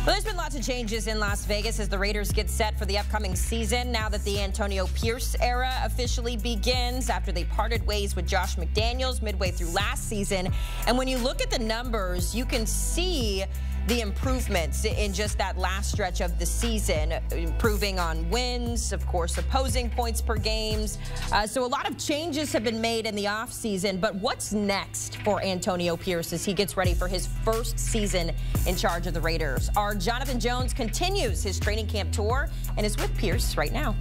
Well, there's been lots of changes in Las Vegas as the Raiders get set for the upcoming season now that the Antonio Pierce era officially begins after they parted ways with Josh McDaniels midway through last season. And when you look at the numbers, you can see the improvements in just that last stretch of the season, improving on wins, of course, opposing points per games. So a lot of changes have been made in the offseason. But what's next for Antonio Pierce as he gets ready for his first season in charge of the Raiders? Our Jonathan Jones continues his training camp tour and is with Pierce right now.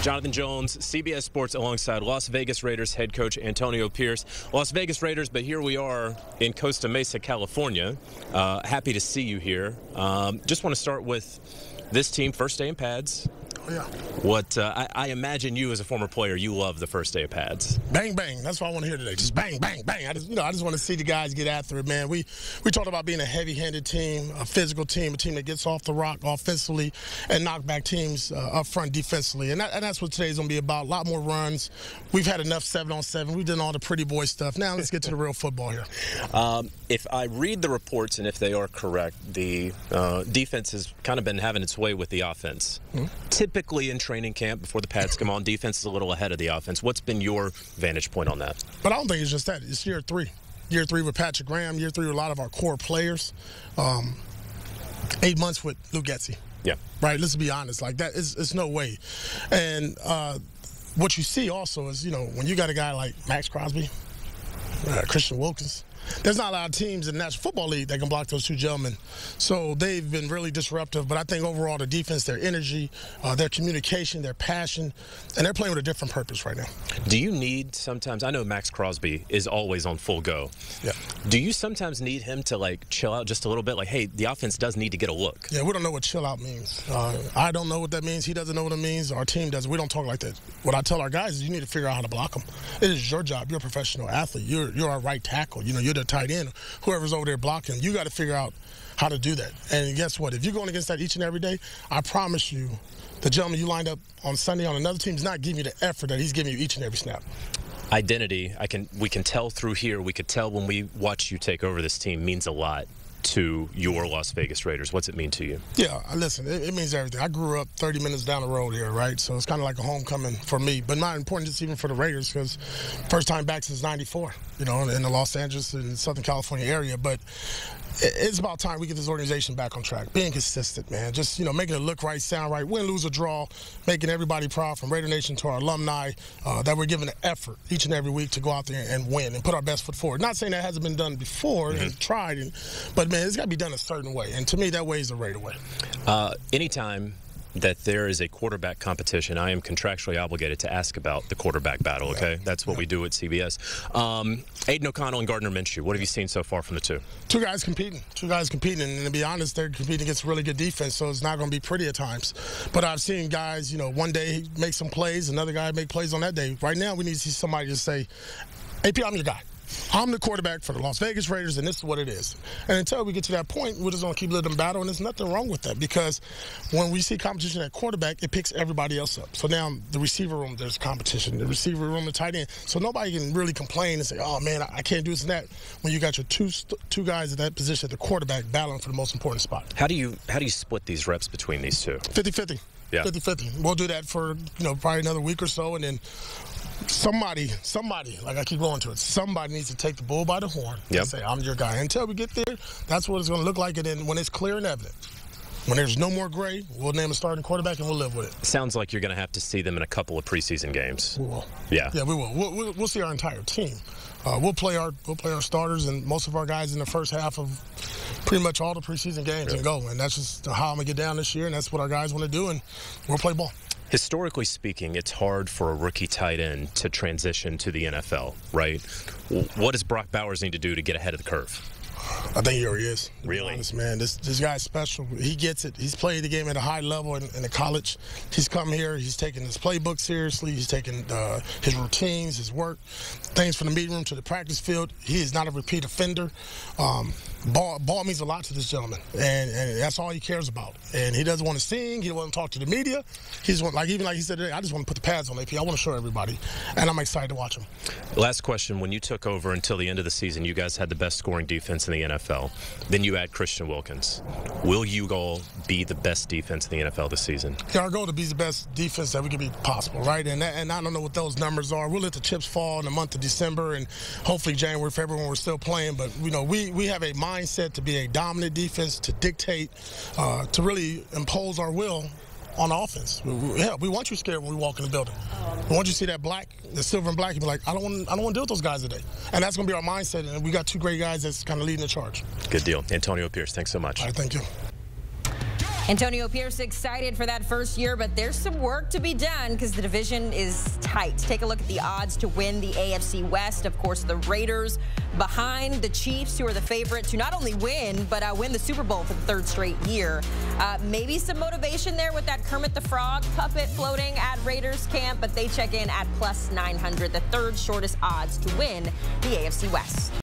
Jonathan Jones, CBS Sports, alongside Las Vegas Raiders head coach Antonio Pierce. Las Vegas Raiders, but here we are in Costa Mesa, California. Happy to see you here. Just want to start with this team, first day in pads. Yeah. What I imagine you as a former player, you love the first day of pads. Bang, bang. That's what I want to hear today. Just bang, bang, bang. I just want to see the guys get after it, man. We talked about being a heavy-handed team, a physical team, a team that gets off the rock offensively and knock back teams up front defensively. And that's what today's going to be about. A lot more runs. We've had enough 7-on-7. We've done all the pretty boy stuff. Now let's get to the real football here. If I read the reports, and if they are correct, the defense has kind of been having its way with the offense. Typically in training camp, before the pads come on, defense is a little ahead of the offense. What's been your vantage point on that? But I don't think it's just that. It's year three. Year three with Patrick Graham, year three with a lot of our core players. 8 months with Luke Getsy. Yeah. Right? Let's be honest. Like that, it's no way. And what you see also is, when you got a guy like Max Crosby, Christian Wilkins, there's not a lot of teams in the National Football League that can block those two gentlemen. So they've been really disruptive. But I think overall the defense, their energy, their communication, their passion, and they're playing with a different purpose right now. Do you need sometimes, I know Max Crosby is always on full go. Yeah. Do you sometimes need him to, like, chill out just a little bit? Like, hey, the offense does need to get a look. Yeah, we don't know what chill out means. I don't know what that means. He doesn't know what it means. Our team doesn't. We don't talk like that. What I tell our guys is you need to figure out how to block them. It is your job. You're a professional athlete. You're our right tackle. You're the tight end. Whoever's over there blocking, you got to figure out how to do that. And guess what? If you're going against that each and every day, I promise you, the gentleman you lined up on Sunday on another team is not giving you the effort that he's giving you each and every snap. Identity, we can tell through here. We could tell when we watch you take over this team means a lot to your Las Vegas Raiders. What's it mean to you? Yeah, listen, it means everything. I grew up 30 minutes down the road here, right? So it's kind of like a homecoming for me, but not important just even for the Raiders because first time back since '94, in the Los Angeles and Southern California area. But it's about time we get this organization back on track. Being consistent, man. Just, making it look right, sound right, win, lose, or draw, making everybody proud from Raider Nation to our alumni that we're giving the effort each and every week to go out there and win and put our best foot forward. Not saying that hasn't been done before and tried, but, man, it's got to be done a certain way. And to me, that way is the Raider way. Anytime that there is a quarterback competition, I am contractually obligated to ask about the quarterback battle, okay? Yeah. That's what we do at CBS. Aiden O'Connell and Gardner Minshew, what have you seen so far from the two? Two guys competing, and to be honest, they're competing against really good defense, so it's not going to be pretty at times. But I've seen guys, one day make some plays, another guy make plays on that day. Right now, we need to see somebody just say, AP, I'm your guy. I'm the quarterback for the Las Vegas Raiders, and this is what it is. And until we get to that point, we're just going to keep letting them battle, and there's nothing wrong with that because when we see competition at quarterback, it picks everybody else up. So now the receiver room, there's competition. The receiver room, the tight end. So nobody can really complain and say, oh, man, I can't do this and that when you got your two guys at that position at the quarterback battling for the most important spot. How do you split these reps between these two? 50-50. Yeah. 50-50. We'll do that for, probably another week or so, and then somebody, like I keep going to it, somebody needs to take the bull by the horn and say, I'm your guy. Until we get there, that's what it's going to look like. And then when it's clear and evident, when there's no more gray, we'll name a starting quarterback and we'll live with it. Sounds like you're going to have to see them in a couple of preseason games. We will. Yeah. Yeah, we will. We'll see our entire team. We'll play our starters and most of our guys in the first half of pretty much all the preseason games and go. And that's just how I'm going to get down this year, and that's what our guys want to do, and we'll play ball. Historically speaking, it's hard for a rookie tight end to transition to the NFL, right? What does Brock Bowers need to do to get ahead of the curve? I think he already is. Really? Honest, man. This guy's special. He gets it. He's played the game at a high level in the college. He's come here. He's taken his playbook seriously. He's taken his routines, his work, things from the meeting room to the practice field. He is not a repeat offender. Ball means a lot to this gentleman, and that's all he cares about. And he doesn't want to sing. He doesn't want to talk to the media. He just want, even like he said today, I just want to put the pads on AP. I want to show everybody, and I'm excited to watch him. Last question. When you took over until the end of the season, you guys had the best scoring defense in the NFL. NFL. Then you add Christian Wilkins. Will you all be the best defense in the NFL this season? Yeah, our goal to be the best defense that we can be possible, right? And I don't know what those numbers are. We'll let the chips fall in the month of December and hopefully January, February when we're still playing. But, you know, we have a mindset to be a dominant defense, to dictate, to really impose our will on offense. We want you scared when we walk in the building. We want you to see that black, the silver and black, and be like, I don't want to deal with those guys today. And that's going to be our mindset. And we got two great guys that's kind of leading the charge. Good deal. Antonio Pierce, thanks so much. All right, thank you. Antonio Pierce excited for that first year, but there's some work to be done because the division is tight. Take a look at the odds to win the AFC West. Of course, the Raiders behind the Chiefs, who are the favorite to not only win, but win the Super Bowl for the third straight year. Maybe some motivation there with that Kermit the Frog puppet floating at Raiders camp, but they check in at +900, the third shortest odds to win the AFC West.